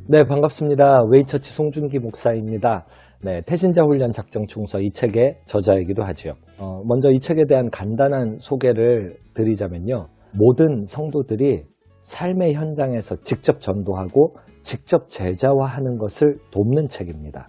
네, 반갑습니다. 웨이처치 송준기 목사입니다. 네, 태신자 훈련 작정 총서 이 책의 저자이기도 하죠. 먼저 이 책에 대한 간단한 소개를 드리자면요. 모든 성도들이 삶의 현장에서 직접 전도하고 직접 제자화하는 것을 돕는 책입니다.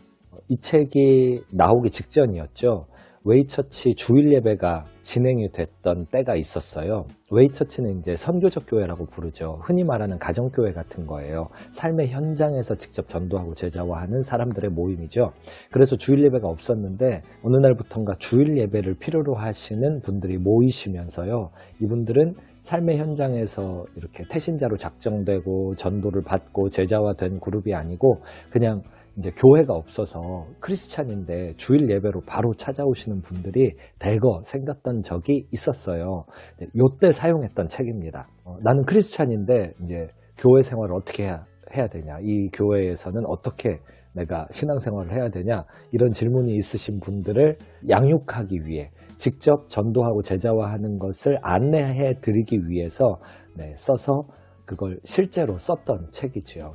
이 책이 나오기 직전이었죠. 웨이처치 주일 예배가 진행이 됐던 때가 있었어요. 웨이처치는 이제 선교적 교회라고 부르죠. 흔히 말하는 가정교회 같은 거예요. 삶의 현장에서 직접 전도하고 제자화하는 사람들의 모임이죠. 그래서 주일 예배가 없었는데 어느 날부턴가 주일 예배를 필요로 하시는 분들이 모이시면서요. 이분들은 삶의 현장에서 이렇게 태신자로 작정되고 전도를 받고 제자화된 그룹이 아니고 그냥 이제 교회가 없어서 크리스찬인데 주일 예배로 바로 찾아오시는 분들이 대거 생겼던 적이 있었어요. 요때 사용했던 책입니다. 나는 크리스찬인데 이제 교회 생활을 어떻게 해야 되냐, 이 교회에서는 어떻게 내가 신앙생활을 해야 되냐, 이런 질문이 있으신 분들을 양육하기 위해 직접 전도하고 제자화하는 것을 안내해 드리기 위해서 써서 그걸 실제로 썼던 책이죠.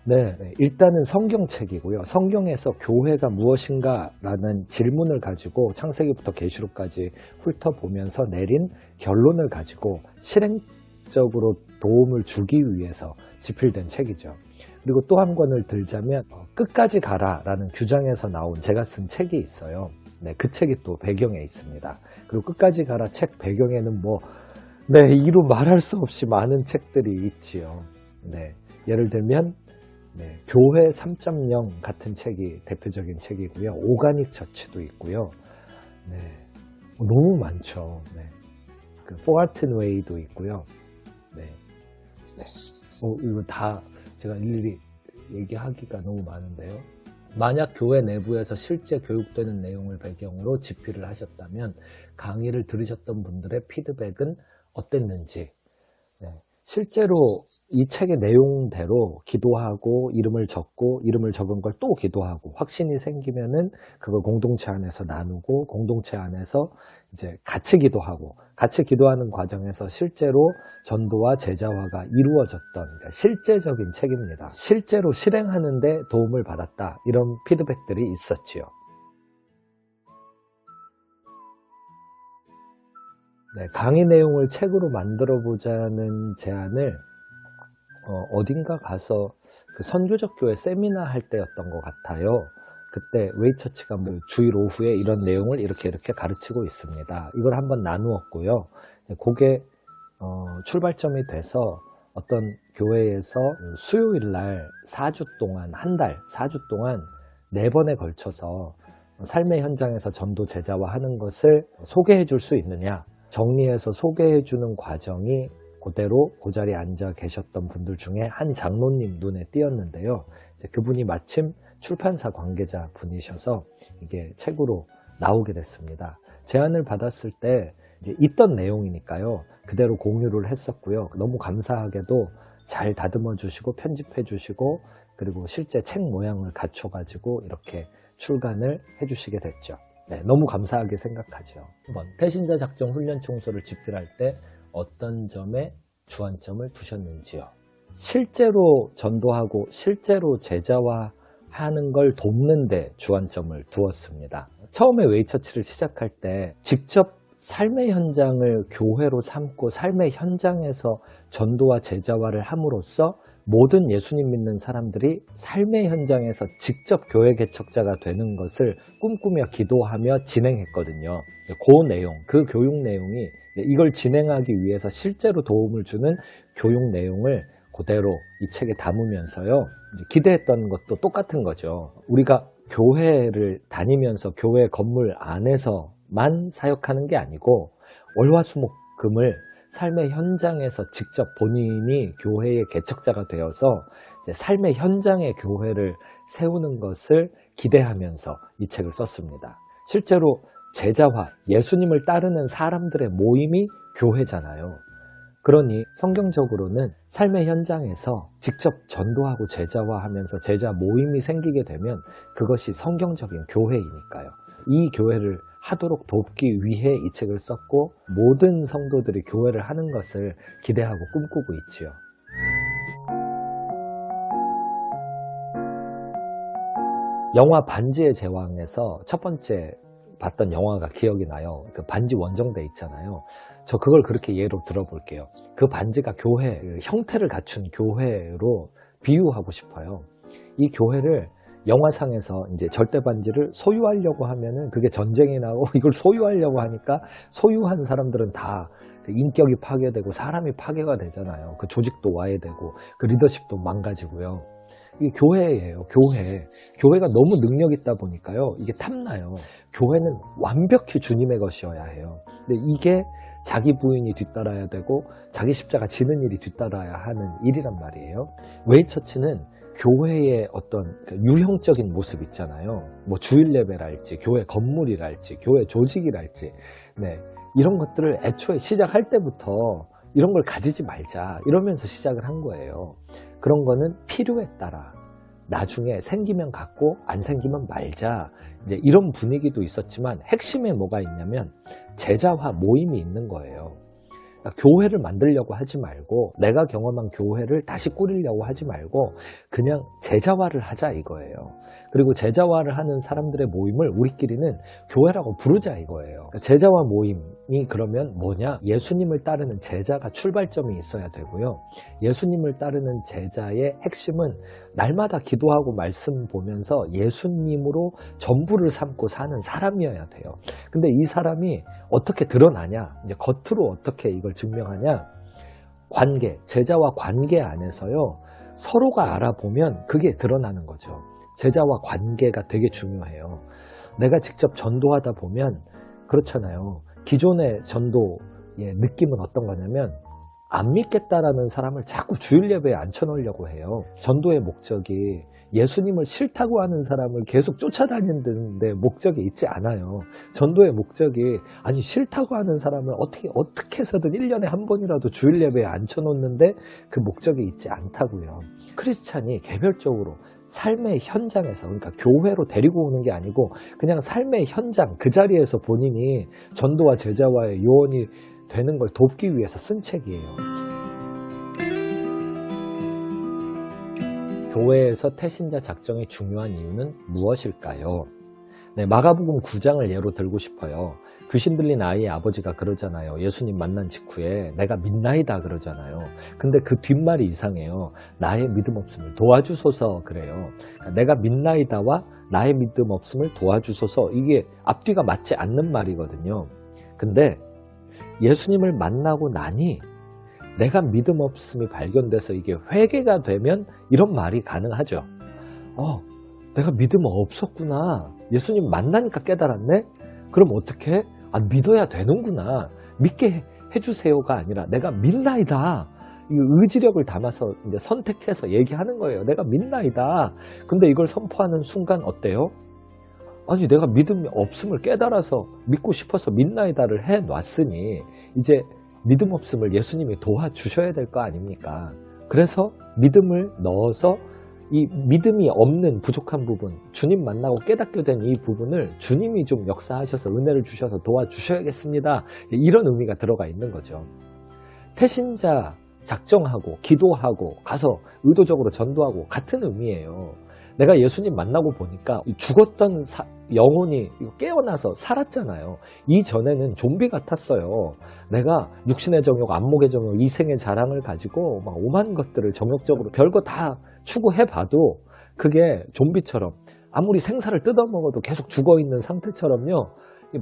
네, 일단은 성경책이고요. 성경에서 교회가 무엇인가라는 질문을 가지고 창세기부터 계시록까지 훑어보면서 내린 결론을 가지고 실행적으로 도움을 주기 위해서 집필된 책이죠. 그리고 또 한 권을 들자면 끝까지 가라라는 규정에서 나온 제가 쓴 책이 있어요. 네, 그 책이 또 배경에 있습니다. 그리고 끝까지 가라 책 배경에는 이루 말할 수 없이 많은 책들이 있지요. 네, 예를 들면 교회 3.0 같은 책이 대표적인 책이고요. 오가닉 처치도 있고요. 너무 많죠. 그 포알튼 웨이도 있고요. 이거 다 제가 일일이 얘기하기가 너무 많은데요. 만약 교회 내부에서 실제 교육되는 내용을 배경으로 집필을 하셨다면 강의를 들으셨던 분들의 피드백은 어땠는지, 실제로 이 책의 내용대로 기도하고 이름을 적고 이름을 적은 걸 또 기도하고 확신이 생기면은 그걸 공동체 안에서 나누고 공동체 안에서 이제 같이 기도하고 같이 기도하는 과정에서 실제로 전도와 제자화가 이루어졌던, 그러니까 실제적인 책입니다. 실제로 실행하는 데 도움을 받았다, 이런 피드백들이 있었지요. 강의 내용을 책으로 만들어 보자는 제안을 어딘가 가서 그 선교적 교회 세미나 할 때였던 것 같아요. 그때 웨이처치가 주일 오후에 이런 내용을 이렇게 가르치고 있습니다. 이걸 한번 나누었고요. 그게 출발점이 돼서 어떤 교회에서 수요일 날 4주 동안, 한 달 4주 동안 4번에 걸쳐서 삶의 현장에서 전도 제자화하는 것을 소개해 줄 수 있느냐, 정리해서 소개해 주는 과정이 그대로 그 자리에 앉아 계셨던 분들 중에 한 장로님 눈에 띄었는데요. 그분이 마침 출판사 관계자 분이셔서 이게 책으로 나오게 됐습니다. 제안을 받았을 때 이제 있던 내용이니까요. 그대로 공유를 했었고요. 너무 감사하게도 잘 다듬어 주시고 편집해 주시고 그리고 실제 책 모양을 갖춰 가지고 이렇게 출간을 해 주시게 됐죠. 너무 감사하게 생각하죠. 한번 태신자 작정 훈련 총서를 집필할 때 어떤 점에 주안점을 두셨는지요? 실제로 전도하고 실제로 제자화하는 걸 돕는 데 주안점을 두었습니다. 처음에 웨이처치를 시작할 때 직접 삶의 현장을 교회로 삼고 삶의 현장에서 전도와 제자화를 함으로써 모든 예수님 믿는 사람들이 삶의 현장에서 직접 교회 개척자가 되는 것을 꿈꾸며 기도하며 진행했거든요. 그 내용, 그 교육 내용이 이걸 진행하기 위해서 실제로 도움을 주는 교육 내용을 그대로 이 책에 담으면서요. 이제 기대했던 것도 똑같은 거죠. 우리가 교회를 다니면서 교회 건물 안에서만 사역하는 게 아니고 월화수목금을 삶의 현장에서 직접 본인이 교회의 개척자가 되어서 이제 삶의 현장의 교회를 세우는 것을 기대하면서 이 책을 썼습니다. 실제로 제자화, 예수님을 따르는 사람들의 모임이 교회잖아요. 그러니 성경적으로는 삶의 현장에서 직접 전도하고 제자화하면서 제자 모임이 생기게 되면 그것이 성경적인 교회이니까요. 이 교회를 하도록 돕기 위해 이 책을 썼고 모든 성도들이 교회를 하는 것을 기대하고 꿈꾸고 있지요. 영화 반지의 제왕에서 첫 번째 봤던 영화가 기억이 나요. 그 반지 원정대 있잖아요. 저 그걸 그렇게 예로 들어볼게요. 그 반지가 교회, 형태를 갖춘 교회로 비유하고 싶어요. 이 교회를 영화상에서 이제 절대 반지를 소유하려고 하면은 그게 전쟁이 나고 이걸 소유하려고 하니까 소유한 사람들은 다 인격이 파괴되고 사람이 파괴가 되잖아요. 그 조직도 와해되고 그 리더십도 망가지고요. 이게 교회예요. 교회가 너무 능력 있다 보니까요. 이게 탐나요. 교회는 완벽히 주님의 것이어야 해요. 근데 이게 자기 부인이 뒤따라야 되고 자기 십자가 지는 일이 뒤따라야 하는 일이란 말이에요. 웨이처치는 교회의 어떤 유형적인 모습 있잖아요. 뭐 주일 예배랄지 교회 건물이랄지 교회 조직이랄지 이런 것들을 애초에 시작할 때부터 이런 걸 가지지 말자 이러면서 시작을 한 거예요. 그런 거는 필요에 따라 나중에 생기면 갖고 안 생기면 말자 이제 이런 분위기도 있었지만 핵심에 뭐가 있냐면 제자화 모임이 있는 거예요. 그러니까 교회를 만들려고 하지 말고 내가 경험한 교회를 다시 꾸리려고 하지 말고 그냥 제자화를 하자 이거예요. 그리고 제자화를 하는 사람들의 모임을 우리끼리는 교회라고 부르자 이거예요. 그러니까 제자화 모임이 그러면 뭐냐? 예수님을 따르는 제자가 출발점이 있어야 되고요. 예수님을 따르는 제자의 핵심은 날마다 기도하고 말씀 보면서 예수님으로 전부를 삼고 사는 사람이어야 돼요. 근데 이 사람이 어떻게 드러나냐? 이제 겉으로 어떻게 이걸 증명하냐? 관계, 제자와 관계 안에서요. 서로가 알아보면 그게 드러나는 거죠. 제자와 관계가 되게 중요해요. 내가 직접 전도하다 보면 그렇잖아요. 기존의 전도의 느낌은 어떤 거냐면 안 믿겠다라는 사람을 자꾸 주일 예배에 앉혀놓으려고 해요. 전도의 목적이 예수님을 싫다고 하는 사람을 계속 쫓아다니는데 목적이 있지 않아요. 전도의 목적이 아니 싫다고 하는 사람을 어떻게 해서든 1년에 한 번이라도 주일 예배에 앉혀놓는데 그 목적이 있지 않다고요. 크리스찬이 개별적으로 삶의 현장에서 그러니까 교회로 데리고 오는 게 아니고 그냥 삶의 현장 그 자리에서 본인이 전도와 제자와의 요원이 되는 걸 돕기 위해서 쓴 책이에요. 교회에서 태신자 작정이 중요한 이유는 무엇일까요? 마가복음 9장을 예로 들고 싶어요. 귀신 들린 아이의 아버지가 그러잖아요. 예수님 만난 직후에 내가 믿나이다 그러잖아요. 근데 그 뒷말이 이상해요. 나의 믿음 없음을 도와주소서 그래요. 내가 믿나이다와 나의 믿음 없음을 도와주소서 이게 앞뒤가 맞지 않는 말이거든요. 근데 예수님을 만나고 나니 내가 믿음 없음이 발견돼서 이게 회개가 되면 이런 말이 가능하죠. 내가 믿음 없었구나. 예수님 만나니까 깨달았네? 그럼 어떻게? 믿어야 되는구나. 믿게 해주세요가 아니라 내가 믿나이다. 이 의지력을 담아서 이제 선택해서 얘기하는 거예요. 내가 믿나이다. 근데 이걸 선포하는 순간 어때요? 아니 내가 믿음이 없음을 깨달아서 믿고 싶어서 믿나이다를 해놨으니 이제 믿음 없음을 예수님이 도와주셔야 될 거 아닙니까? 그래서 믿음을 넣어서 이 믿음이 없는 부족한 부분, 주님 만나고 깨닫게 된 이 부분을 주님이 좀 역사하셔서 은혜를 주셔서 도와주셔야겠습니다. 이런 의미가 들어가 있는 거죠. 태신자 작정하고 기도하고 가서 의도적으로 전도하고 같은 의미예요. 내가 예수님 만나고 보니까 죽었던 영혼이 깨어나서 살았잖아요. 이전에는 좀비 같았어요. 내가 육신의 정욕, 안목의 정욕, 이생의 자랑을 가지고 막 오만 것들을 정욕적으로 별거 다 추구해봐도 그게 좀비처럼 아무리 생사를 뜯어먹어도 계속 죽어있는 상태처럼요.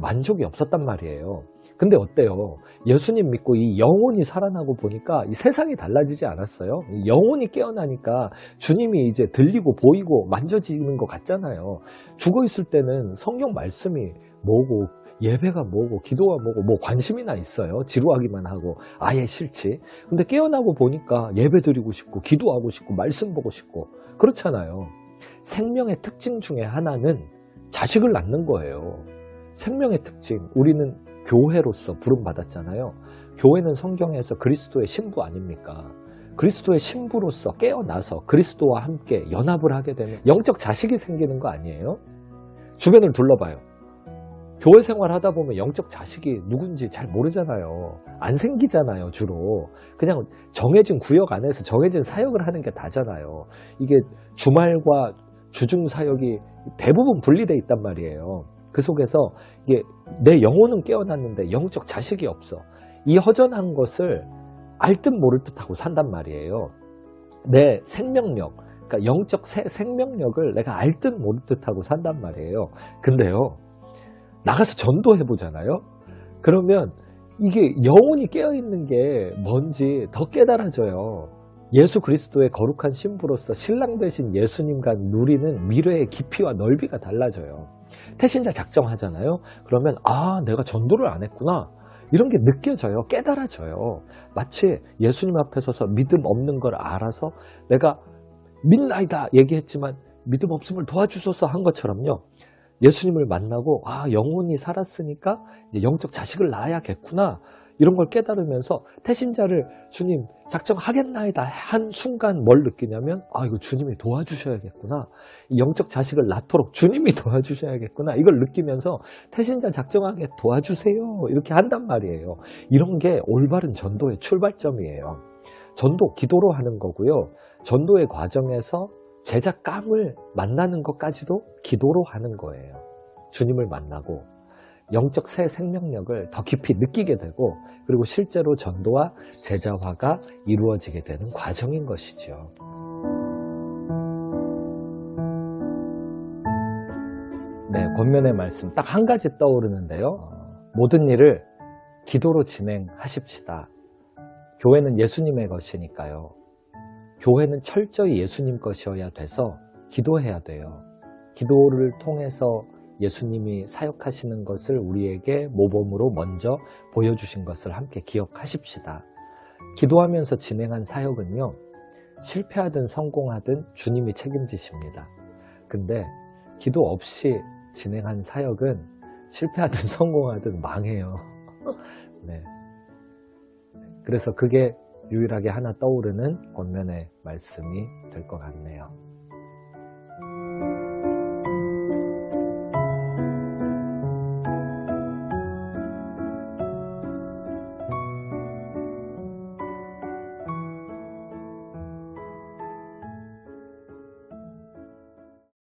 만족이 없었단 말이에요. 근데 어때요? 예수님 믿고 이 영혼이 살아나고 보니까 이 세상이 달라지지 않았어요? 이 영혼이 깨어나니까 주님이 이제 들리고 보이고 만져지는 것 같잖아요. 죽어있을 때는 성경 말씀이 뭐고 예배가 뭐고 기도가 뭐고 뭐 관심이나 있어요. 지루하기만 하고 아예 싫지. 근데 깨어나고 보니까 예배 드리고 싶고 기도하고 싶고 말씀 보고 싶고 그렇잖아요. 생명의 특징 중에 하나는 자식을 낳는 거예요. 생명의 특징. 우리는 교회로서 부름받았잖아요. 교회는 성경에서 그리스도의 신부 아닙니까? 그리스도의 신부로서 깨어나서 그리스도와 함께 연합을 하게 되면 영적 자식이 생기는 거 아니에요? 주변을 둘러봐요. 교회 생활 하다 보면 영적 자식이 누군지 잘 모르잖아요. 안 생기잖아요, 주로. 그냥 정해진 구역 안에서 정해진 사역을 하는 게 다잖아요. 이게 주말과 주중 사역이 대부분 분리돼 있단 말이에요. 그 속에서 이게 내 영혼은 깨어났는데 영적 자식이 없어. 이 허전한 것을 알 듯 모를 듯 하고 산단 말이에요. 내 생명력, 그러니까 영적 생명력을 내가 알 듯 모를 듯 하고 산단 말이에요. 근데요, 나가서 전도해 보잖아요. 그러면 이게 영혼이 깨어있는 게 뭔지 더 깨달아져요. 예수 그리스도의 거룩한 신부로서 신랑 되신 예수님과 누리는 미래의 깊이와 넓이가 달라져요. 태신자 작정하잖아요. 그러면 아, 내가 전도를 안 했구나, 이런 게 느껴져요. 깨달아져요. 마치 예수님 앞에 서서 믿음 없는 걸 알아서 내가 믿나이다 얘기했지만 믿음 없음을 도와주소서 한 것처럼요. 예수님을 만나고 아, 영혼이 살았으니까 이제 영적 자식을 낳아야겠구나, 이런 걸 깨달으면서 태신자를 주님 작정하겠나이다 한 순간 뭘 느끼냐면 아, 이거 주님이 도와주셔야겠구나, 이 영적 자식을 낳도록 주님이 도와주셔야겠구나, 이걸 느끼면서 태신자 작정하게 도와주세요, 이렇게 한단 말이에요. 이런 게 올바른 전도의 출발점이에요. 전도 기도로 하는 거고요. 전도의 과정에서 제자감을 만나는 것까지도 기도로 하는 거예요. 주님을 만나고 영적 새 생명력을 더 깊이 느끼게 되고, 그리고 실제로 전도와 제자화가 이루어지게 되는 과정인 것이죠. 네, 권면의 말씀 딱 한 가지 떠오르는데요. 모든 일을 기도로 진행하십시다. 교회는 예수님의 것이니까요. 교회는 철저히 예수님 것이어야 돼서 기도해야 돼요. 기도를 통해서 예수님이 사역하시는 것을 우리에게 모범으로 먼저 보여주신 것을 함께 기억하십시다. 기도하면서 진행한 사역은요, 실패하든 성공하든 주님이 책임지십니다. 근데 기도 없이 진행한 사역은 실패하든 성공하든 망해요. 네. 그래서 그게 유일하게 하나 떠오르는 권면의 말씀이 될 것 같네요.